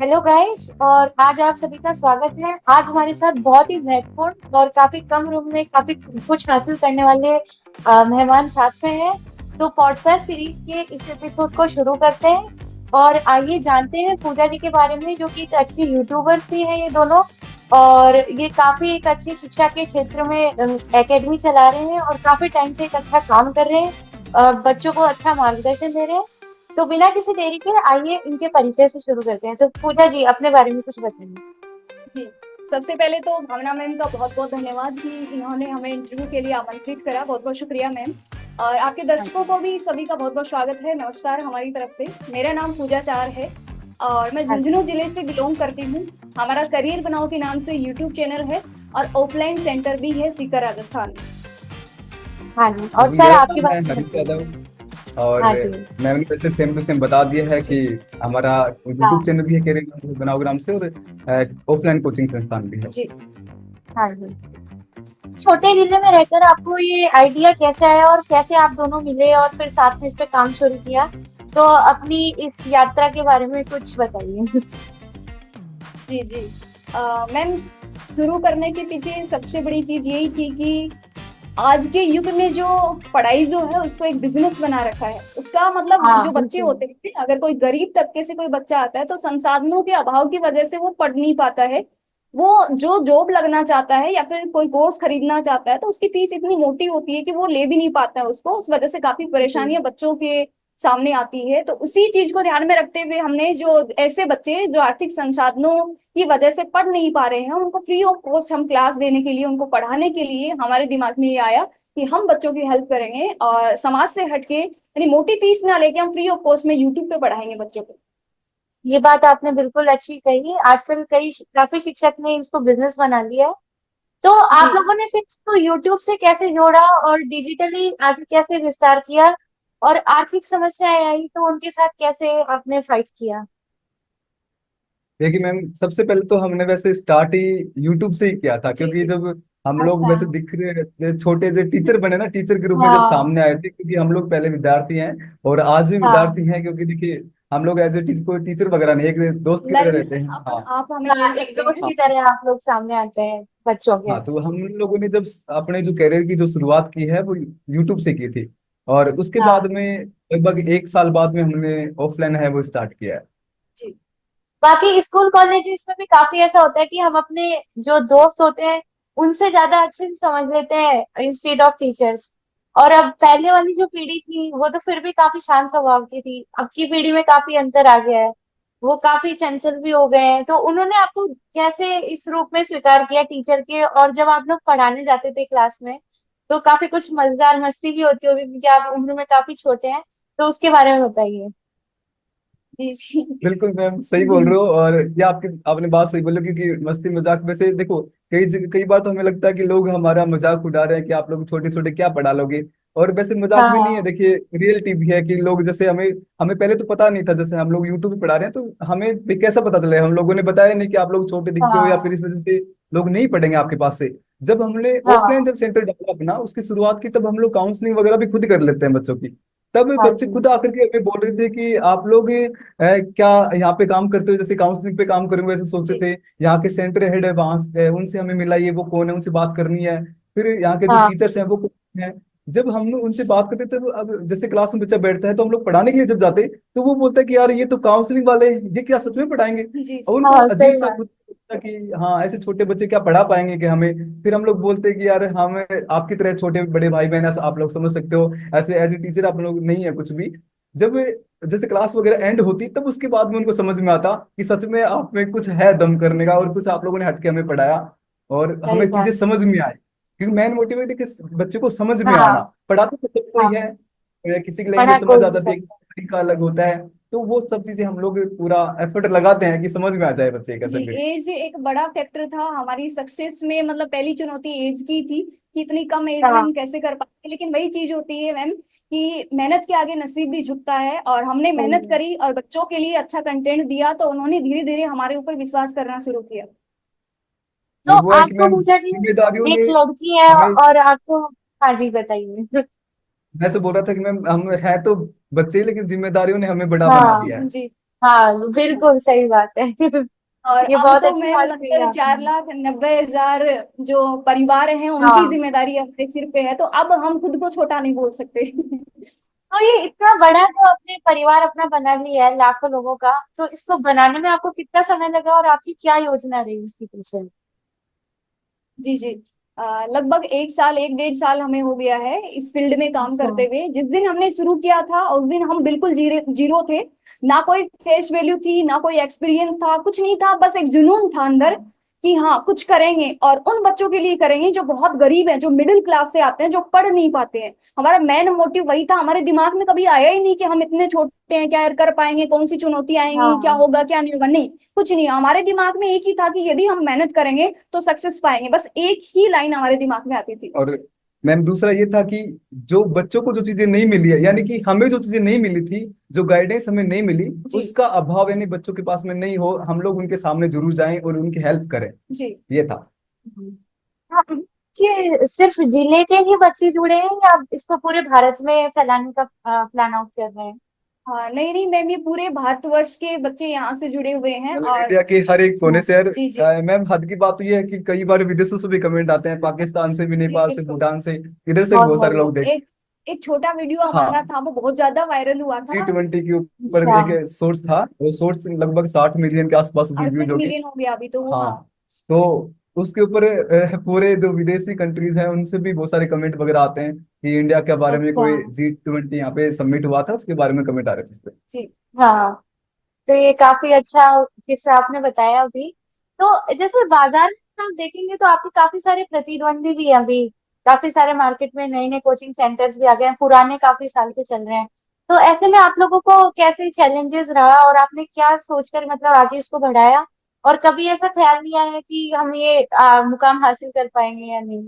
Hello guys. और आज आप सभी का स्वागत है। आज हमारे साथ बहुत ही महत्वपूर्ण और काफी कम रूम में काफी कुछ हासिल करने वाले मेहमान साथ में हैं। तो पॉडकास्ट सीरीज के इस एपिसोड को शुरू करते हैं और आइए जानते हैं पूजा जी के बारे में, जो कि एक अच्छी यूट्यूबर्स भी हैं ये दोनों। और ये काफी एक अच्छी शिक्षा के क्षेत्र में एकेडमी चला रहे हैं और काफी टाइम से एक अच्छा काम कर रहे हैं। बच्चों को अच्छा मार्गदर्शन दे रहे हैं। तो बिना किसी देरी के आइए इनके परिचय से शुरू करते हैं। तो पूजा जी अपने बारे में कुछ बताइए। जी। सबसे पहले तो भावना मैम का बहुत बहुत धन्यवाद कि इन्होंने हमें इंटरव्यू के लिए आमंत्रित करा। बहुत बहुत शुक्रिया मैम। और आपके हाँ दर्शकों जी। को भी सभी का बहुत बहुत स्वागत है। नमस्कार हमारी तरफ से। मेरा नाम पूजा चार है और मैं हाँ झुंझुनू जी। जिले से बिलोंग करती हूँ। हमारा करियर बनाओ के नाम से यूट्यूब चैनल है और ऑफलाइन सेंटर भी है सीकर राजस्थान में। हाँ जी, और जी, सर मेरा आपके नाम है बारे में हरीश बताइए। यादव। और हाँ जी। मैंने वैसे सेम टू सेम बता दिया है कि जी। हमारा यूट्यूब हाँ चैनल भी है करियर बनाओ नाम से, और ऑफलाइन कोचिंग संस्थान भी है। जी। हाँ जी। छोटे जिले में रहकर आपको ये आइडिया कैसे आया और कैसे आप दोनों मिले और फिर साथ में इस पे काम शुरू किया? तो अपनी इस यात्रा के बारे में कुछ बताइए। जी। जी। मैम, शुरू करने के पीछे सबसे बड़ी चीज यही थी कि आज के युग में जो पढ़ाई जो है उसको एक बिजनेस बना रखा है। उसका मतलब हाँ जो बच्चे बिल्कुल। होते हैं, अगर कोई गरीब तबके से कोई बच्चा आता है तो संसाधनों के अभाव की वजह से वो पढ़ नहीं पाता है। वो जो जॉब लगना चाहता है या फिर कोई कोर्स खरीदना चाहता है तो उसकी फीस इतनी मोटी होती है कि वो ले भी नहीं पाता है उसको। उस वजह से काफी जी। परेशानियां बच्चों के सामने आती है। तो उसी चीज को ध्यान में रखते हुए हमने जो ऐसे बच्चे जो आर्थिक संसाधनों की वजह से पढ़ नहीं पा रहे हैं उनको फ्री ऑफ कॉस्ट हम क्लास देने के लिए, उनको पढ़ाने के लिए हमारे दिमाग में ये आया कि हम बच्चों की हेल्प करेंगे और समाज से हटके, यानी मोटी फीस ना लेके हम फ्री ऑफ कॉस्ट में यूट्यूब पे पढ़ाएंगे बच्चों को। ये बात आपने बिल्कुल अच्छी कही। आजकल काफी शिक्षक ने इसको बिजनेस बना लिया है। तो आप जी। लोगों ने फिर इसको यूट्यूब से कैसे जोड़ा और डिजिटली आगे कैसे विस्तार किया? और आर्थिक समस्याएं आई तो उनके साथ कैसे आपने फाइट किया? देखिए मैम, सबसे पहले तो हमने वैसे स्टार्ट ही यूट्यूब से ही किया था, जी। क्योंकि जी। जब हम लोग अच्छा। वैसे दिख रहे छोटे से टीचर बने ना, टीचर के रूप में जब हाँ। सामने आए थे, क्योंकि हम लोग पहले विद्यार्थी हैं और आज भी हाँ। विद्यार्थी हैं। क्योंकि देखिए, हम लोग एज ए टीचर, कोई टीचर वगैरह नहीं, एक दोस्त की तरह लर्न रहते हैं। अपन हाँ। आप हमें हाँ, बोल एक सकते दोस्त हैं। हाँ। की तरह आप लोग सामने आते हैं बच्चों के। हाँ, तो हम लोगों ने जब अपने जो करियर की जो शुरुआत की है वो यूट्यूब से की थी। और उसके बाद हाँ। में लगभग 1 साल बाद में हमने ऑफलाइन है वो स्टार्ट किया है। जी। बाकी स्कूल कॉलेजेस में भी काफी ऐसा होता है कि हम अपने जो दोस्त होते हैं उनसे ज्यादा अच्छे से समझ लेते हैं इंस्टेड ऑफ टीचर्स। और अब पहले वाली जो पीढ़ी थी वो तो फिर भी काफी शांत स्वभाव की थी। अब की पीढ़ी में काफी अंतर आ गया है। वो काफी चंचल भी हो गए हैं। तो उन्होंने आपको कैसे इस रूप में स्वीकार किया टीचर के? और जब आप लोग पढ़ाने जाते थे क्लास में तो काफी कुछ मजेदार मस्ती भी होती होगी क्योंकि आप उम्र में काफी छोटे हैं। तो उसके बारे में बताइए। जी। जी। बिल्कुल मैम, सही बोल रहे हो। और ये आपने बात सही बोली, क्योंकि मस्ती मजाक में से देखो, कई बार तो हमें लगता है कि लोग हमारा मजाक उड़ा रहे हैं कि आप लोग छोटे छोटे क्या पढ़ा लोगे। और वैसे मजाक भी नहीं है, हाँ। देखिए रियलिटी भी है कि लोग जैसे हमें हमें पहले तो पता नहीं था, जैसे हम लोग यूट्यूब पे पढ़ा रहे हैं तो हमें भी कैसा पता चले, हम लोगों ने बताया नहीं कि आप लोग छोटे दिखते हो या फिर हाँ। इस वजह से लोग नहीं पढ़ेंगे आपके पास से। जब हमने ऑफलाइन हाँ। जब सेंटर डाला अपना उसकी शुरुआत की, तब हम लोग काउंसलिंग वगैरह भी खुद कर लेते हैं बच्चों की। तब हाँ बच्चे जी। खुद आकर के हमें बोल रहे थे कि आप लोग क्या यहाँ पे काम करते हो, जैसे काउंसलिंग पे काम करेंगे वैसे सोचते जी। थे। यहाँ के सेंटर हेड है वहां उनसे हमें मिलाइए, वो कौन है, उनसे बात करनी है। फिर यहाँ के जो हाँ। टीचर्स हैं वो कौन है। जब हम उनसे बात करते थे तो अब जैसे क्लास में बच्चा बैठता है तो हम लोग पढ़ाने के लिए जब जाते तो वो बोलता है कि यार ये तो काउंसलिंग वाले हैं, ये क्या सच में पढ़ाएंगे। जी। और जी। उनको हाँ अजीब सही सा बात। खुद लगता कि हाँ ऐसे छोटे बच्चे क्या पढ़ा पाएंगे कि हमें। फिर हम लोग बोलते हैं कि यार हमें आपकी तरह छोटे बड़े भाई बहन ऐसा आप लोग समझ सकते हो, ऐसे एज ए टीचर आप लोग नहीं है कुछ भी। जब जैसे क्लास वगैरह एंड होती तब उसके बाद में उनको समझ में आता कि सच में आप में कुछ है दम करने का, और कुछ आप लोगों ने हटके हमें पढ़ाया और सही हमें चीजें बात। समझ में आई। क्योंकि मेन मोटिव है कि बच्चे को समझ में आना। हाँ। पढ़ाते तो सबको ही है, हाँ। किसी की पढ़ा लैंग्वेज समझ कोई भी आता है, सकता तरीका अलग होता है। तो वो सब चीजें हम लोग पूरा एफर्ट लगाते हैं कि समझ में आ जाए बच्चे जी। कैसे भी। एज एक बड़ा फैक्टर था हमारी सक्सेस में। मतलब पहली चुनौती एज की थी कि इतनी कम एज है। में हाँ। हम कैसे कर पाते। लेकिन वही चीज होती है मैम कि मेहनत के आगे नसीब भी झुकता है, और हमने सही मेहनत है। करी और बच्चों के लिए अच्छा कंटेंट दिया तो उन्होंने धीरे धीरे हमारे ऊपर विश्वास करना शुरू किया। तो वो है कि आपको मैम पूजा जी जिम्मेदारियों एक ने लड़की है हमें, और आपको। हाँ जी बताइए। मैं से बोल रहा था कि मैम हम है तो बच्चे, लेकिन जिम्मेदारियों ने हमें बड़ा बना हाँ। दिया है। जी। हाँ बिल्कुल सही बात है। और ये अब बहुत तो अच्छी मैम बात कही मतलब आपने। 4,90,000 जो परिवार हैं उनकी हाँ, जिम्मेदारी अपने सिर पे है, तो अब हम खुद को छोटा नहीं बोल सकते। तो ये इतना बड़ा जो आपने परिवार अपना बना लिया है लाखों लोगों का, तो इसको बनाने में आपको कितना समय लगा और आपकी क्या योजना रही इसके पीछे? जी जी। लगभग 1 साल 1 डेढ़ साल हमें हो गया है इस फील्ड में काम अच्छा। करते हुए। जिस दिन हमने शुरू किया था उस दिन हम बिल्कुल जीरो थे। ना कोई फेस वैल्यू थी, ना कोई एक्सपीरियंस था, कुछ नहीं था, बस एक जुनून था अंदर कि हाँ कुछ करेंगे और उन बच्चों के लिए करेंगे जो बहुत गरीब हैं, जो मिडिल क्लास से आते हैं, जो पढ़ नहीं पाते हैं। हमारा मेन मोटिव वही था। हमारे दिमाग में कभी आया ही नहीं कि हम इतने छोटे हैं, क्या कर पाएंगे, कौन सी चुनौती आएंगी, क्या हाँ। होगा क्या नहीं होगा, नहीं कुछ नहीं। हमारे दिमाग में एक ही था कि यदि हम मेहनत करेंगे तो सक्सेस पाएंगे, बस एक ही लाइन हमारे दिमाग में आती थी। और मैम दूसरा ये था कि जो बच्चों को जो चीजें नहीं मिली है, यानी कि हमें जो चीजें नहीं मिली थी, जो गाइडेंस हमें नहीं मिली, जी उसका अभाव यानी बच्चों के पास में नहीं हो, हम लोग उनके सामने जरूर जाएं और उनकी हेल्प करें। जी। ये था। हाँ, ये सिर्फ जिले के ही बच्चे जुड़े हैं या आप इसको पूरे भारत में फैलाने का प्लान आउट कर रहे हैं? हाँ नहीं नहीं मैम, ये पूरे भारतवर्ष के बच्चे यहाँ से जुड़े हुए हैं। मतलब और इंडिया के हर एक कोने से। जी जी। यार मैम हद की बात तो ये है कि कई बार विदेशों से भी कमेंट आते हैं, पाकिस्तान से भी, जी नेपाल से, बिल्कुल। भूटान से, इधर से भी बहुत बहुत सारे बढ़िया। लोग देख। एक एक छोटा वीडियो हमारा हाँ, था, वो बहुत ज्यादा वायरल हुआ था। G20 के ऊपर अच्छा। एक सोर्स था, वो सोर्स लगभग 60 मिलियन के आसपास उसमें व्यूज 68 हो गए। मिलियन हो गया अभी तो वो, हाँ। हाँ, तो उसके ऊपर पूरे जो विदेशी कंट्रीज हैं उनसे भी बहुत सारे कमेंट वगैरह आते हैं कि इंडिया के बारे में, अच्छा। कोई G20 यहाँ पे सबमिट हुआ था उसके बारे में कमेंट आ रहे थे इस पे। जी हाँ, तो ये काफी अच्छा किस्सा आपने बताया अभी। तो जैसे बाजार में आप देखेंगे तो आपके काफी सारे प्रतिद्वंदी भी हैं अभी। काफी सारे मार्केट में नए नए कोचिंग सेंटर्स भी आ गए हैं, पुराने काफी साल से चल रहे हैं। तो ऐसे में आप लोगों को कैसे चैलेंजेस रहा और आपने क्या सोचकर मतलब आगे इसको बढ़ाया? और कभी ऐसा ख्याल नहीं आया कि हम ये मुकाम हासिल कर पाएंगे या नहीं?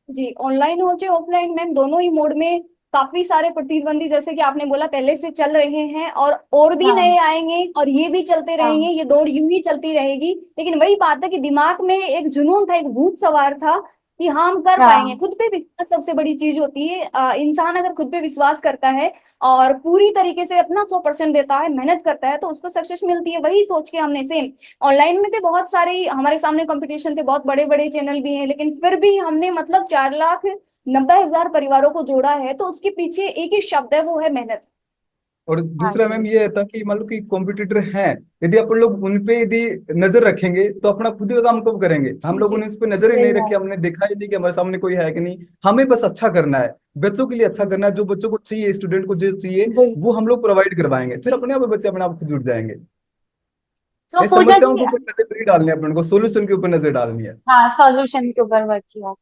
जी। ऑनलाइन हो चाहे ऑफलाइन मैम, दोनों ही मोड में काफी सारे प्रतिद्वंदी जैसे कि आपने बोला पहले से चल रहे हैं, और भी हाँ। नए आएंगे और ये भी चलते रहेंगे, हाँ। ये दौड़ यूं ही चलती रहेगी। लेकिन वही बात है कि दिमाग में एक जुनून था, एक भूत सवार था कि हाँ, हम कर पाएंगे। हाँ। खुद पे विश्वास सबसे बड़ी चीज होती है। इंसान अगर खुद पे विश्वास करता है और पूरी तरीके से अपना 100% देता है, मेहनत करता है, तो उसको सक्सेस मिलती है। वही सोच के हमने सेम ऑनलाइन में भी बहुत सारे हमारे सामने कंपटीशन थे, बहुत बड़े बड़े चैनल भी हैं, लेकिन फिर भी हमने मतलब 4,90,000 परिवारों को जोड़ा है, तो उसके पीछे एक ही शब्द है, वो है मेहनत। और हाँ दूसरा मैम जी। ये था कि मान लो कि कॉम्पिटिटर हैं, यदि अपन लोग उन पे यदि नजर रखेंगे तो अपना खुद का काम कब करेंगे? हम लोगों जी ने इस पे नजर ही सही नहीं रखी, बात। हमने देखा ही नहीं कि हमारे सामने कोई है कि नहीं। हमें बस अच्छा करना है, बच्चों के लिए अच्छा करना है, जो बच्चों को चाहिए, स्टूडेंट को जो चाहिए बिल्कुल। वो हम लोग प्रोवाइड करवाएंगे, फिर जी। अपने आप बच्चे अपने आप खुद जुड़ जाएंगे। तो ये पूजा समस्याओं जी, के ऊपर नजर नहीं डालनी है, अपन को सोल्यूशन के ऊपर नजर डालनी है। हाँ सॉल्यूशन के ऊपर वर्क किया।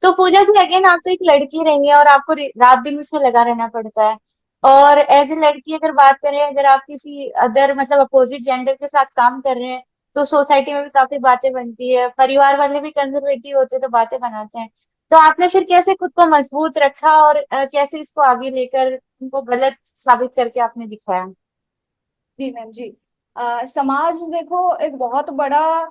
तो पूजा जी अगेन आप तो एक लड़की रही हैं और आपको रात दिन उसमें लगा रहना पड़ता है। और एज ए लड़की अगर बात करें, अगर आप किसी अदर मतलब अपोजिट जेंडर के साथ काम कर रहे हैं, तो सोसाइटी में भी काफी बातें बनती है, परिवार वाले भी कंजर्वेटिव होते हैं तो बातें बनाते हैं। तो आपने फिर कैसे खुद को मजबूत रखा और कैसे इसको आगे लेकर उनको गलत साबित करके आपने दिखाया? जी मैम जी। समाज देखो एक बहुत बड़ा,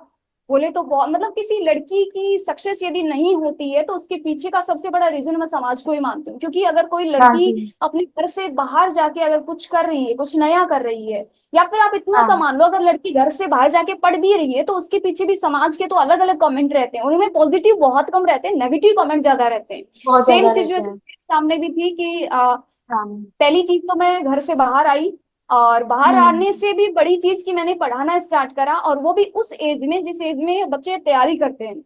बोले तो बहुत मतलब किसी लड़की की सक्सेस यदि नहीं होती है तो उसके पीछे का सबसे बड़ा रीजन मैं समाज को ही मानती हूँ। क्योंकि अगर कोई हाँ लड़की जी। अपने घर से बाहर जाके अगर कुछ कर रही है, कुछ नया कर रही है, या फिर आप इतना सा हाँ। मान लो अगर लड़की घर से बाहर जाके पढ़ भी रही है, तो उसके पीछे भी समाज के तो अलग अलग कमेंट रहते हैं। उनमें पॉजिटिव बहुत कम रहते हैं, नेगेटिव कमेंट ज्यादा रहते हैं। बहुत सेम ज्यादा रहते सिचुएशन हैं। सामने भी थी कि हाँ। पहली चीज तो मैं घर से बाहर आई, और बाहर हम्म। आने से भी बड़ी चीज कि मैंने पढ़ाना स्टार्ट करा, और वो भी उस एज में जिस एज में बच्चे तैयारी करते हैं।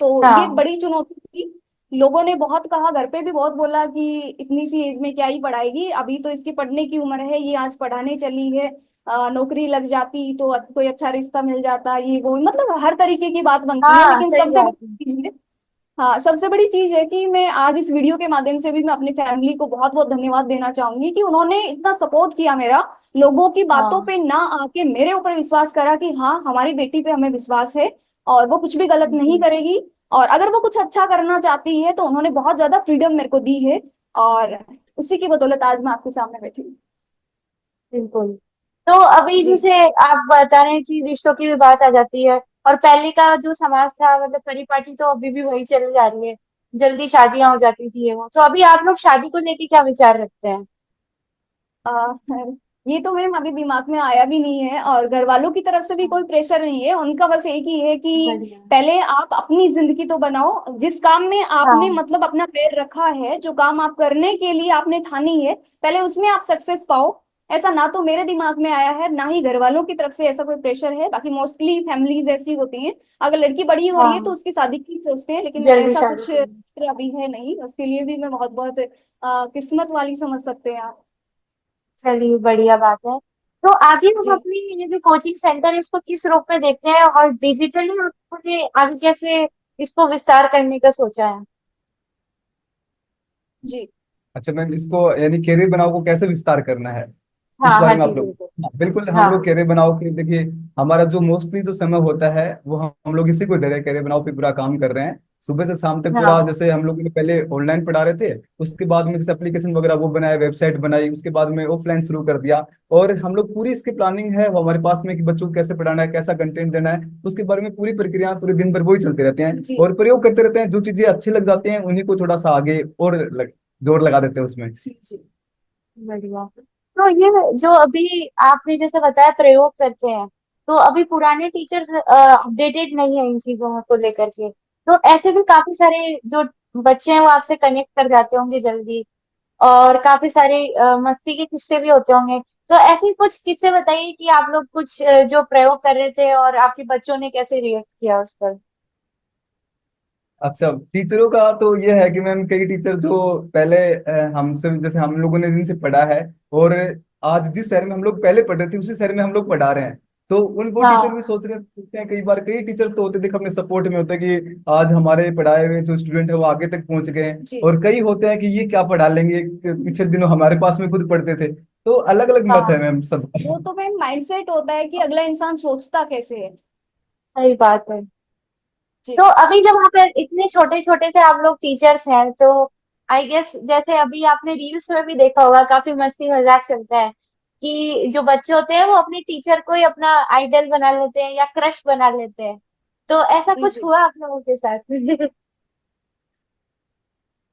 तो ये एक हाँ। बड़ी चुनौती थी। लोगों ने बहुत कहा, घर पे भी बहुत बोला कि इतनी सी एज में क्या ही पढ़ाएगी, अभी तो इसकी पढ़ने की उम्र है, ये आज पढ़ाने चली है, नौकरी लग जाती तो कोई अच्छा रिश्ता मिल जाता, ये वो मतलब हर तरीके की बात बनती है। हाँ लेकिन सही सबसे बात है। बड़ी चीज है, हाँ सबसे बड़ी चीज है कि मैं आज इस वीडियो के माध्यम से भी मैं अपनी फैमिली को बहुत बहुत धन्यवाद देना चाहूंगी कि उन्होंने इतना सपोर्ट किया मेरा, लोगों की बातों हाँ। पे ना आके मेरे ऊपर विश्वास करा कि हाँ हमारी बेटी पे हमें विश्वास है और वो कुछ भी गलत नहीं जी। करेगी। और अगर वो कुछ अच्छा करना चाहती है तो उन्होंने बहुत ज्यादा फ्रीडम मेरे को दी है, और उसी की बदौलत आज मैं आपके सामने बैठी हूँ। बिल्कुल। तो अभी जी जैसे आप बता रहे हैं कि रिश्तों की भी बात आ जाती है, और पहले का जो समाज था मतलब परिपाटी तो अभी भी वही चली जा रही है, जल्दी शादियां हो जाती थी ये वो। तो अभी आप लोग शादी को लेके क्या विचार रखते हैं? ये तो मैम अभी दिमाग में आया भी नहीं है, और घर वालों की तरफ से भी कोई प्रेशर नहीं है, उनका बस एक ही है कि बढ़िया। पहले आप अपनी जिंदगी तो बनाओ, जिस काम में आपने हाँ मतलब अपना पैर रखा है, जो काम आप करने के लिए आपने ठानी है, पहले उसमें आप सक्सेस पाओ। ऐसा ना तो मेरे दिमाग में आया है, ना ही घर वालों की तरफ से ऐसा कोई प्रेशर है। बाकी मोस्टली फैमिलीज ऐसी होती हैं, अगर लड़की बड़ी हो रही है तो हाँ, उसकी शादी की सोचते हैं, लेकिन जल्दी ऐसा शादी कुछ करनी। अभी है नहीं। उसके लिए भी मैं बहुत बहुत किस्मत वाली समझ सकते हैं आप। चलिए बढ़िया बात है। तो आगे हम जी अपनी ये जो कोचिंग सेंटर इसको किस रूप में देखते हैं, और डिजिटली आपने आगे कैसे इसको विस्तार करने का सोचा है? जी अच्छा मैम, इसको यानी कैरियर बनाओ को कैसे विस्तार करना है, इस हाँ हाँ बारे में जी आप लोग। बिल्कुल। हाँ, बिल्कुल, हम हाँ लोग कैरियर बनाओ के देखिए, हमारा जो मोस्टली जो समय होता है वो हम लोग इसी को दे रहे हैं, कैरियर बनाओ पे पूरा काम कर रहे हैं सुबह से शाम तक पूरा। हाँ जैसे हम लोग ने पहले ऑनलाइन पढ़ा रहे थे, उसके बाद में जैसे एप्लीकेशन वगैरह वो बनाए, वेबसाइट बनाई, उसके बाद में ऑफलाइन शुरू कर दिया। और हम लोग पूरी इसकी प्लानिंग है वो हमारे पास में कि बच्चों को कैसे पढ़ाना है, कैसा कंटेंट देना है, उसके बारे में पूरी प्रक्रिया पूरे दिन भर वही चलते रहते हैं जी और प्रयोग करते रहते हैं। जो चीजें अच्छी लग जाती हैं उन्हीं को थोड़ा सा आगे और जोर लगा देते हैं उसमें। जी बढ़िया। तो ये जो अभी आपने जैसे बताया प्रयोग करते हैं, तो अभी पुराने टीचर्स अपडेटेड नहीं है इन चीजों को लेकर के, तो ऐसे भी काफी सारे जो बच्चे हैं वो आपसे कनेक्ट कर जाते होंगे जल्दी, और काफी सारे मस्ती के किस्से भी होते होंगे। तो ऐसे ही कुछ किस्से बताइए कि आप लोग कुछ जो प्रयोग कर रहे थे और आपके बच्चों ने कैसे रिएक्ट किया उस पर। अच्छा, टीचरों का तो ये है कि मैम कई टीचर जो पहले हमसे जैसे हम लोगों ने जिनसे पढ़ा है, और आज जिस शहर में हम लोग पहले पढ़ रहे थे उसी शहर में हम लोग पढ़ा रहे हैं, तो उन वो टीचर हाँ भी सोचते हैं कई बार। कई टीचर तो होते देख अपने सपोर्ट में होते हैं कि आज हमारे पढ़ाए हुए जो स्टूडेंट है वो आगे तक पहुंच गए हैं, जी। और कई होते हैं कि ये क्या पढ़ा लेंगे, पिछले दिनों हमारे पास में खुद पढ़ते थे। तो अलग अलग मत है हाँ, मैम सब। वो तो मैम माइंडसेट होता है कि अगला इंसान सोचता कैसे है। सही बात है। जी तो अभी जब वहाँ पे इतने छोटे छोटे से आप लोग टीचर्स हैं, तो आई गेस जैसे अभी आपने रील्स में भी देखा होगा काफी मस्ती मजाक चलता है कि जो बच्चे होते हैं वो अपने टीचर को ही अपना आइडल बना लेते हैं या क्रश बना लेते हैं। तो ऐसा जी कुछ जी। हुआ आप लोगों के साथ?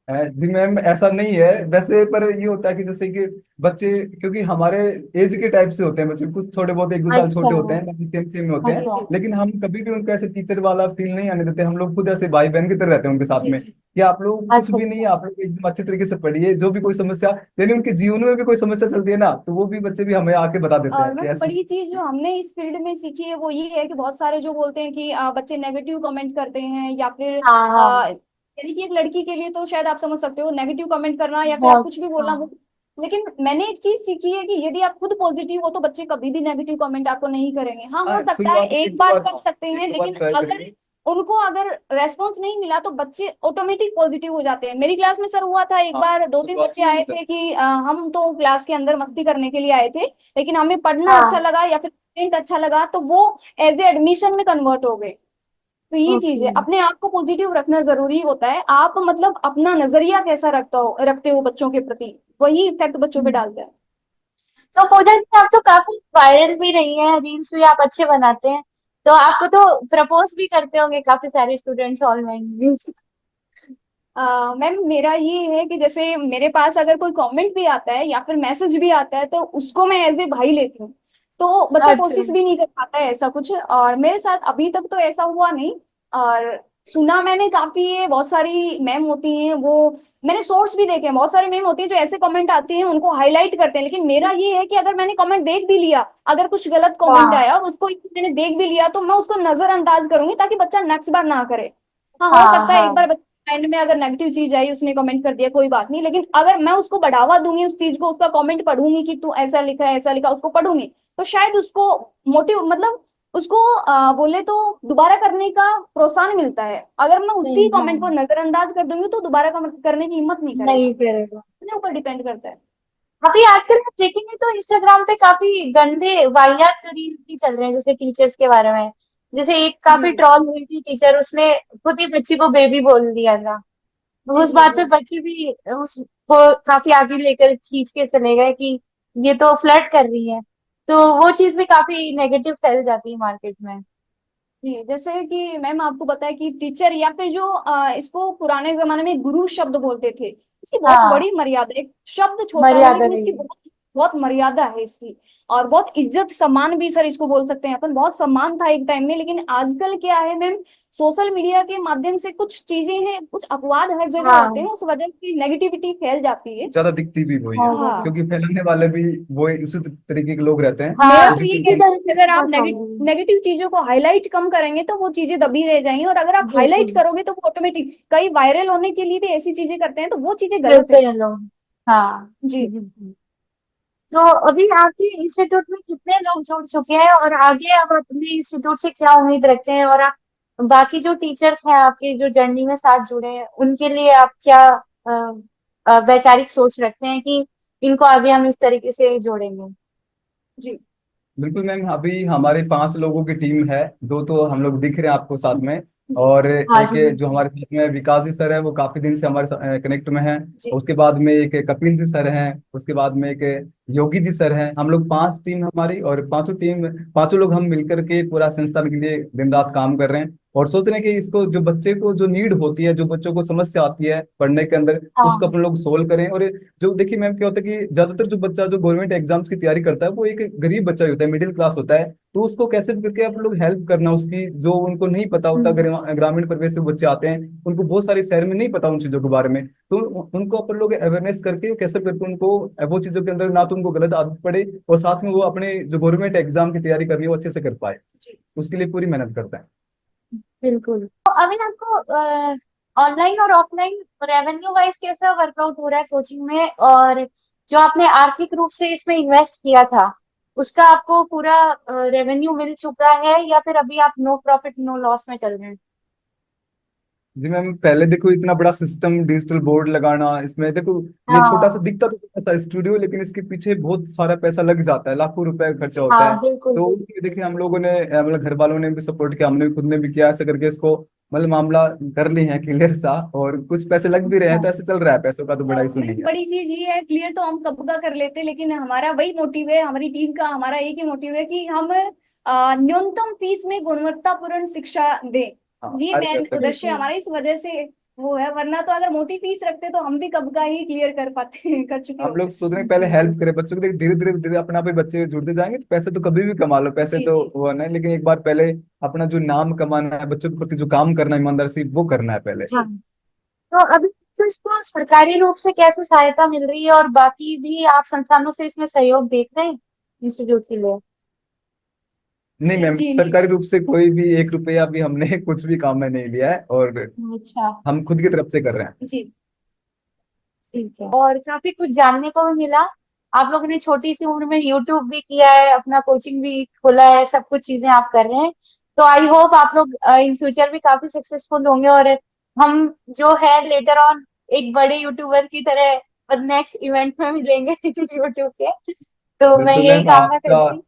जी मैम, ऐसा नहीं है वैसे, पर ये होता है कि जैसे कि बच्चे, क्योंकि हमारे एज के टाइप से होते हैं बच्चे, कुछ थोड़े बहुत एक दो साल अच्छा। छोटे होते हैं, बाकी सेम सेम में होते जी हैं, जी लेकिन हम कभी भी उनको ऐसे टीचर वाला फील नहीं आने देते। हम लोग खुद ऐसे भाई बहन की तरह रहते हैं उनके साथ जी में, जी। कि आप लोग कुछ अच्छा भी नहीं है, अच्छा। आप लोग एकदम अच्छे तरीके से पढ़िए। जो भी कोई समस्या, यानी उनके जीवन में भी कोई समस्या चलती है ना, तो वो भी बच्चे भी हमें आके बता देते और हैं कि मैम ऐसे। बड़ी चीज जो हमने इस फील्ड में सीखी है वो ये है कि बहुत सारे जो बोलते हैं कि बच्चे नेगेटिव कमेंट करते हैं, या फिर हाँ हाँ। यानी कि एक लड़की के लिए तो शायद आप समझ सकते हो, नेगेटिव कमेंट करना या फिर आप बहुत। कुछ भी बोलना हाँ वो। लेकिन मैंने एक चीज सीखी है कि यदि आप खुद पॉजिटिव हो तो बच्चे कभी भी नेगेटिव कमेंट आपको नहीं करेंगे। हाँ, हो सकता है शुरुआत में एक बार कर सकते एक हैं, दो बार लेकिन ट्राई अगर करिए। उनको अगर रेस्पॉन्स नहीं मिला तो बच्चे ऑटोमेटिक पॉजिटिव हो जाते हैं। मेरी क्लास में सर हुआ था एक हाँ, बार, दो तीन शुरुआत बच्चे में आए होता है। थे कि हम तो क्लास के अंदर मस्ती करने के लिए आए थे, लेकिन हमें पढ़ना अच्छा हाँ। लगा या फिर कंटेंट अच्छा लगा, तो वो एज ए एडमिशन में कन्वर्ट हो गए। तो ये चीज ओके। है, अपने आप को पॉजिटिव रखना जरूरी होता है। आप मतलब अपना नजरिया कैसा रखते हो बच्चों के प्रति, वही इफेक्ट बच्चों पे डालता है। तो पूजा जी आप तो काफी वायरल भी रही हैं, रील्स भी आप अच्छे बनाते हैं, तो आपको तो प्रपोज भी करते होंगे काफी सारे स्टूडेंट्स ऑनलाइन। मैम मेरा ये है कि जैसे मेरे पास अगर कोई कमेंट भी आता है या फिर मैसेज भी आता है तो उसको मैं एज ए भाई लेती हूँ। तो बच्चा अच्छा। कोशिश भी नहीं कर पाता है ऐसा कुछ, और मेरे साथ अभी तक तो ऐसा हुआ नहीं। और सुना मैंने काफी है, बहुत सारी मैम होती हैं वो, मैंने सोर्स भी देखे हैं, बहुत सारी मैम होती है जो ऐसे कमेंट आते हैं उनको हाईलाइट करते हैं। लेकिन मेरा ये है कि अगर मैंने कमेंट देख भी लिया, अगर कुछ गलत कमेंट हाँ आया और उसको मैंने देख भी लिया, तो मैं उसको नजरअंदाज करूंगी ताकि बच्चा नेक्स्ट बार ना करे। हाँ, हो हाँ सकता है एक हाँ। बार माइंड में अगर नेगेटिव चीज आई, उसने कमेंट कर दिया, कोई बात नहीं, लेकिन अगर मैं उसको बढ़ावा दूंगी उस चीज को, उसका कमेंट पढ़ूंगी कि तू ऐसा लिखा है ऐसा लिखा, उसको पढ़ूंगी, तो शायद उसको मोटिव मतलब उसको बोले तो दोबारा करने का प्रोत्साहन मिलता है। अगर मैं उसी नहीं हाँ। कमेंट को नजरअंदाज कर दूंगी तो दोबारा करने की हिम्मत नहीं करेगा। नहीं करेगा। अपने ऊपर डिपेंड करता है। अभी आजकल आप देखेंगे तो इंस्टाग्राम पे काफी गंदे वाहियात रील्स भी चल रहे हैं, जैसे टीचर्स के बारे में। जैसे एक जी काफी ट्रॉल हुई थी टीचर, उसने खुद ही बच्ची को बेबी बोल दिया था। तो जी उस जी बात पे जी। बच्चे भी उसको काफी आगे लेकर खींच के चले गए कि ये तो फ्लर्ट कर रही है। तो वो चीज भी काफी नेगेटिव फैल जाती है मार्केट में। जी जैसे कि मैम आपको पता है कि टीचर या फिर जो इसको पुराने जमाने में गुरु शब्द बोलते थे, इसकी बहुत हाँ, बड़ी मर्यादा है। एक शब्द छोटा है मर्यादा लेकिन इसकी रही है। बहुत बहुत मर्यादा है इसकी। और बहुत इज्जत सम्मान भी सर इसको बोल सकते हैं अपन, बहुत सम्मान था एक टाइम में, लेकिन आजकल क्या है मैम, सोशल मीडिया के माध्यम से कुछ चीजें हैं, कुछ अपवाद हर जगह होते हैं, हाँ उस वजह से नेगेटिविटी फैल जाती है। ज्यादा दिखती भी वही है, हाँ हाँ हाँ। क्योंकि फैलाने वाले भी वो इसी तरीके के लोग रहते हैं हाँ, मेरा जो तो ये कि इसी कहना है तरीके कि से अगर आप बहुत सारी नेगेटिव चीजों को हाईलाइट कम करेंगे तो वो चीजें दबी रह जाएंगी, और अगर आप हाईलाइट बिल्कुल करोगे तो वो ऑटोमेटिक, कई वायरल होने के लिए भी ऐसी चीजें करते हैं, तो वो चीजें गलत करते है। हैं लोग। हाँ जी। बिल्कुल। तो अभी आपके इंस्टीट्यूट में कितने लोग जुड़ चुके हैं और आगे आप अपने इंस्टीट्यूट से क्या उम्मीद रखते हैं, और आप बाकी जो टीचर्स हैं आपके जो जर्नी में साथ जुड़े हैं उनके लिए आप क्या वैचारिक सोच रखते हैं कि इनको आगे हम इस तरीके से जोड़ेंगे। जी। बिल्कुल मैम, अभी हमारे 5 लोगों की टीम है। दो तो हम लोग दिख रहे हैं आपको साथ में, जी। और हाँ एक जी जो बिल्कुल। हमारे साथ में विकास जी सर है, वो काफी दिन से हमारे कनेक्ट में है। जी। उसके बाद में एक कपिल जी सर हैं, उसके बाद में एक योगी जी सर हैं। हम लोग 5 टीम हमारी, और पांचों लोग हम मिलकर के पूरा संस्थान के लिए दिन रात काम कर रहे हैं, और सोच रहे हैं कि इसको जो बच्चे को जो नीड होती है, जो बच्चों को समस्या आती है पढ़ने के अंदर, उसको हाँ अपन लोग सोल्व करें। और जो देखिए मैम, क्या होता है कि ज्यादातर जो बच्चा जो गवर्नमेंट एग्जाम्स की तैयारी करता है, वो एक गरीब बच्चा ही होता है, मिडिल क्लास होता है। तो उसको कैसे भी करके आप लोग हेल्प करना उसकी, जो उनको नहीं पता होता, हम्म, ग्रामीण परिवेश से बच्चे आते हैं, उनको बहुत सारे शहर में नहीं पता उन चीजों के बारे में। तो उनको अपन लोग अवेयरनेस करके कैसे करके उनको वो चीजों के अंदर ना तो उनको गलत आदत पड़े, और साथ में वो अपने जो गवर्नमेंट एग्जाम की तैयारी करनी है वो अच्छे से कर पाए, जी। उसके लिए पूरी मेहनत करता है। बिल्कुल। तो अभी आपको ऑनलाइन और ऑफलाइन रेवेन्यू वाइज कैसा वर्कआउट हो रहा है कोचिंग में, और जो आपने आर्थिक रूप से इसमें इन्वेस्ट किया था उसका आपको पूरा रेवेन्यू मिल चुका है, या फिर अभी आप नो प्रॉफिट नो लॉस में चल रहे हैं। जी मैम, पहले देखो इतना बड़ा सिस्टम, डिजिटल बोर्ड लगाना, इसमें देखो ये छोटा सा हाँ दिखता तो छोटा सा स्टूडियो, लेकिन इसके पीछे बहुत सारा पैसा लग जाता है, लाखों रुपए खर्चा होता हाँ है। बिल्कुल तो बिल्कुल। उसमें देखिए हम लोगों ने मतलब घर वालों ने भी सपोर्ट किया, हमने भी खुद ने भी किया, ऐसे करके इसको मतलब मामला कर लिए हैं क्लियर सा, और कुछ पैसे लग भी रहे हैं, अच्छा तो ऐसे चल रहा है, पैसों का तो बड़ा इशू नहीं मैम है। बड़ी चीज ये है, क्लियर तो हम कब का कर लेते, लेकिन हमारा वही मोटिव है, हमारी टीम का हमारा एक ही मोटिव है कि हम न्यूनतम फीस में गुणवत्तापूर्ण शिक्षा दें। हाँ, ये कार्य मेन करते हैं। उद्देश्य बिल्कुल हमारा, इस वजह से वो है, वरना तो अगर मोटी फीस रखते तो हम भी कब का ही क्लियर कर पाते कर चुके हम लोग होते। सोच रहे हैं पहले हेल्प करें बच्चों को, धीरे धीरे धीरे अपने आप ही बच्चे जुड़ते जाएंगे, तो पैसे तो कभी भी कमा लो, पैसे जी। तो जी। वो नहीं, लेकिन एक बार पहले अपना जो नाम कमाना है, बच्चों के प्रति जो काम करना है ईमानदारी से, वो करना है पहले। हाँ। जी। तो अभी तो इसको सरकारी रूप से कैसे सहायता मिल रही है, और बाकी भी आप संस्थानों से इसमें सहयोग देख रहे हैं इंस्टीट्यूट के लिए। नहीं जी। मैम, जी नहीं। सरकारी रूप से कोई भी 1 रुपया भी हमने कुछ भी काम में नहीं लिया है, और अच्छा हम खुद की तरफ से कर रहे हैं। जी। ठीक है। और काफी कुछ जानने को भी मिला। आप लोगों ने छोटी सी उम्र में यूट्यूब भी किया है, अपना कोचिंग भी खोला है, सब कुछ चीजें आप कर रहे हैं। तो आई होप आप लोग इन फ्यूचर भी काफी सक्सेसफुल होंगे, और हम जो है लेटर ऑन एक बड़े यूट्यूबर की तरह नेक्स्ट इवेंट में मिलेंगे यूट्यूब के। तो मैं बिल्कुल यही मैम, कामना आपका करूंगी।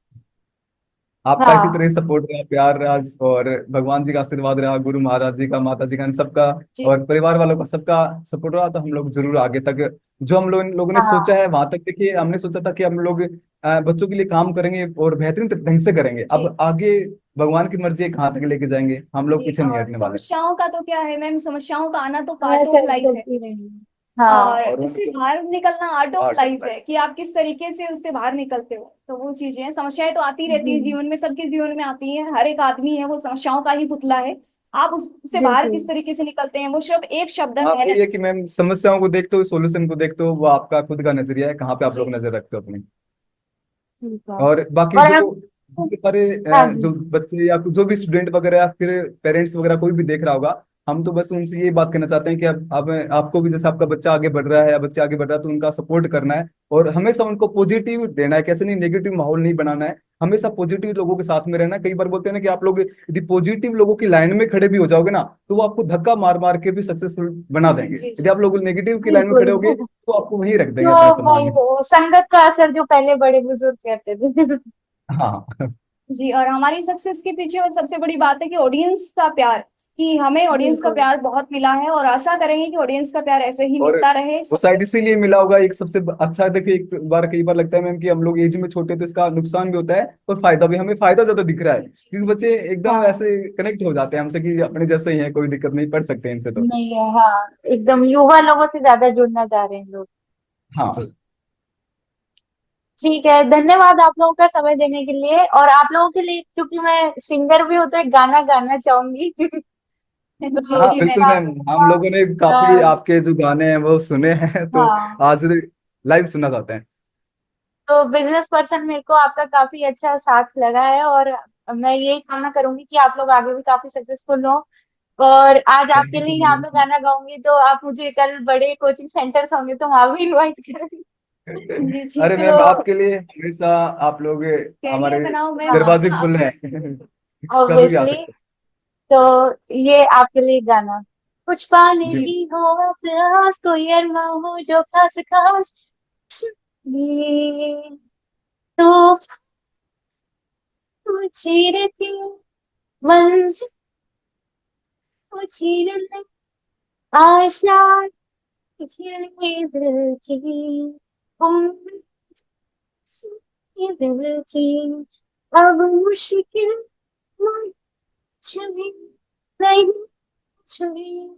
आपका इसी तरह हाँ सपोर्ट रहा, प्यार रहा, और भगवान जी का आशीर्वाद रहा, गुरु महाराज जी का, माता जी का, इन सबका, जी। और परिवार वालों का सबका सपोर्ट रहा, तो हम लोग जरूर आगे तक जो हम लोगों ने सोचा हाँ है वहां तक। देखिए हमने सोचा था कि हम लोग बच्चों के लिए काम करेंगे और बेहतरीन ढंग से करेंगे, जी। अब आगे भगवान की मर्जी है कहाँ तक लेके जाएंगे, हम लोग जी। पीछे नहीं और समस्या हटने वाले। समस्याओं का तो क्या है मैम, समस्याओं का आना तो पार्ट वैसे ऑफ लाइफ है, चलती रहेंगी। हाँ और और उससे उनको बाहर निकलना art of art of life है कि आप किस तरीके से उससे बाहर निकलते हो। तो वो चीजें हैं, समस्याएं तो आती रहती है हम्म, जीवन में, सबके जीवन में आती हैं, हर एक आदमी है वो समस्याओं का ही पुतला है। आप उससे बाहर बिल्कुल किस तरीके से निकलते हैं, वो सिर्फ एक शब्द है, हाँ, वही मेहनत। है कि मैम समस्याओं को देखते हो, सॉल्यूशन को देखते हो, वो आपका खुद का नजरिया है, कहाँ पे आप लोग जी। नजर रखते हो अपनी। ठीक है। और बाकी और जो अब जितने सारे हाँ जी जो बच्चे या जो भी स्टूडेंट वगैरह या फिर पेरेंट्स वगैरह कोई भी देख रहा होगा, हम तो बस उनसे ये बात कहना चाहते हैं कि अब आपको भी जैसे आपका बच्चा आगे बढ़ रहा है या बच्चा आगे बढ़ रहा है, तो उनका सपोर्ट करना है, और हमेशा उनको पॉजिटिव देना है, कैसे नहीं, नेगेटिव माहौल नहीं बनाना है, हमेशा पॉजिटिव लोगों के साथ में रहना है। कई बार बोलते हैं ना कि आप लोग यदि पॉजिटिव लोगों की लाइन में खड़े भी हो जाओगे ना, तो वो आपको धक्का मार मार के भी सक्सेसफुल बना देंगे। जी। यदि जी। आप लोग नेगेटिव की लाइन में खड़े बिल्कुल। होगे, तो आपको वहीं रख देंगे जो अपने सम्मान भाई के। वो संगत का असर जो पहले बड़े बुजुर्ग कहते थे। हाँ जी। और हमारी सक्सेस के पीछे और सबसे बड़ी बात है कि ऑडियंस का प्यार, कि हमें ऑडियंस का बिल्कुल प्यार बहुत मिला है, और आशा करेंगे कि ऑडियंस का प्यार ऐसे ही और मिलता रहे। वो शायद इसीलिए मिला होगा। एक सबसे अच्छा देखिए, एक बार कई बार लगता है मैम कि हम लोग एज में छोटे, तो इसका नुकसान भी होता है और फायदा भी, हमें फायदा ज्यादा दिख रहा है, क्योंकि बच्चे एकदम हाँ। ऐसे कनेक्ट हो जाते हैं हमसे कि अपने जैसे ही हैं, कोई दिक्कत नहीं, पढ़ सकते हैं इनसे तो। नहीं है हाँ, एकदम युवा लोगों से ज्यादा जुड़ना चाह रहे हैं लोग। हाँ ठीक है, धन्यवाद आप लोगों का समय देने के लिए। और आप लोगों के लिए, क्योंकि मैं सिंगर भी हूँ, तो एक गाना गाना चाहूंगी। जी हाँ तो जी बिल्कुल मैम। मैम, हम लोगों ने काफी अ, आपके जो गाने हैं वो सुने हैं, तो हाँ, आज लाइव सुनना चाहते हैं। तो बिजनेस पर्सन मेरे को आपका काफी अच्छा साथ लगा है, और मैं यही कामना करूंगी कि आप लोग आगे भी काफी सक्सेसफुल हो। और आज थैंक आपके यू लिए सो यहाँ पे मच। गाना गाऊंगी, तो आप मुझे कल बड़े कोचिंग सेंटर्स होंगे तो वहां भी इनवाइट करेंगे। जी जी अरे तो मैम, आपके लिए हमेशा आप लोग कैरियर हमारे बनाओ मैम। दरवाजे आप खुले हैं। कभी भी आ ऑब्वियसली। सकते तो ये आपके लिए गाना। कुछ हैं पाने जी। की हो प्यास, कोई अरमां हो जो खास खास, ये तो मुझे रहती मंजिल, मुझे रहती आशा, मुझे रहती दिल की उम्र, ये दिल की अब मुश्किल छुई नहीं छुई।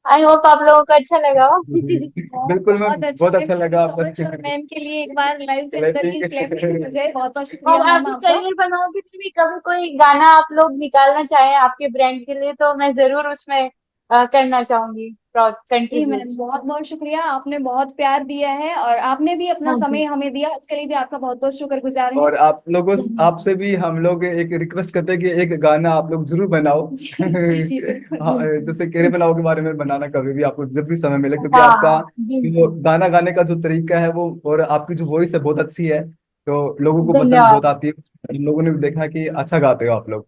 आई होप आप लोगों को अच्छा लगा हो। बिल्कुल मैम, बहुत अच्छा बहुत मैम, अच्छा थैंक यू लगा सो आपका। मच। और मैम के लिए एक बार लाइव के अंदर ही क्लैपिंग क्लैपिंग। हो जाए। बहुत बहुत और शुक्रिया मैम आपके आपका। करियर बनाओ के लिए भी कभी कोई गाना आप लोग निकालना चाहें आपके ब्रांड के लिए, तो मैं जरूर उसमें करना चाहूंगी जी कंट्रीब्यूट। मैम, बहुत बहुत शुक्रिया। आपने बहुत प्यार दिया है और आपने भी अपना हाँ जी। समय हमें दिया, उसके लिए भी आपका बहुत बहुत शुक्रगुजार हैं। और आप लोगों आपसे भी हम लोग एक रिक्वेस्ट करते हैं कि एक गाना आप लोग जरूर बनाओ। जी जी जी बिल्कुल। हाँ, जैसे केरे बनाओ के बारे में बनाना कभी भी आपको जब भी समय मिले, क्योंकि आपका हाँ जो बिल्कुल। गाना गाने का जो तरीका है वो, और आपकी जो वॉइस है बहुत अच्छी है, तो लोगों को पसंद बहुत धन्यवाद। आती है। हम लोगों ने भी देखा कि अच्छा गाते हो आप लोग।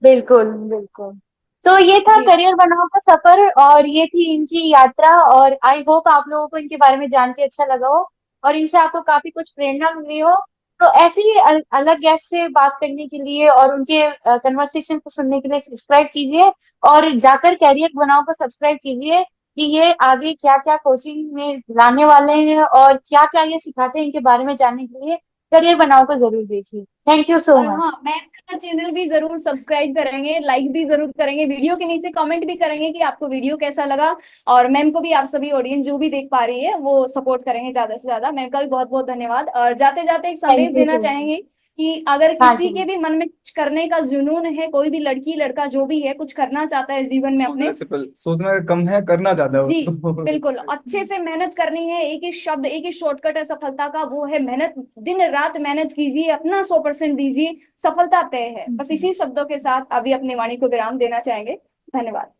बिल्कुल बिल्कुल। तो ये था जी करियर बनाओ का सफर, और ये थी इनकी यात्रा, और आई होप आप लोगों को इनके बारे में जान के अच्छा लगा हो, और इनसे आपको काफी कुछ प्रेरणा मिली हो। तो ऐसे ही अलग गेस्ट से बात करने के लिए और उनके कन्वर्सेशन को सुनने के लिए सब्सक्राइब कीजिए, और जाकर कैरियर बनाओ को सब्सक्राइब कीजिए कि ये आगे क्या क्या कोचिंग में लाने वाले हैं और क्या क्या ये सिखाते हैं, इनके बारे में जानने के लिए करियर बनाओ को जरूर देखिए। थैंक यू सो और हाँ, मच। मैम का चैनल भी जरूर सब्सक्राइब करेंगे, लाइक भी जरूर करेंगे, वीडियो के नीचे कमेंट भी करेंगे कि आपको वीडियो कैसा लगा। और मैम को भी, आप सभी ऑडियंस जो भी देख पा रही है वो सपोर्ट करेंगे ज्यादा से ज्यादा। मैम का भी बहुत बहुत धन्यवाद। और जाते जाते एक संदेश थैंक यू देना सो मच। चाहेंगे कि अगर हाँ किसी जी। के भी मन में कुछ करने का जुनून है, कोई भी लड़की लड़का जो भी है कुछ करना चाहता है जीवन में अपने, सोचना कम है, करना ज्यादा है जी उसको। बिल्कुल, अच्छे से मेहनत करनी है। एक ही शब्द, एक ही शॉर्टकट है सफलता का, वो है मेहनत। दिन रात मेहनत कीजिए, अपना 100% दीजिए, सफलता तय है। बस इसी शब्दों के साथ अभी अपनी वाणी को विराम देना चाहेंगे। धन्यवाद।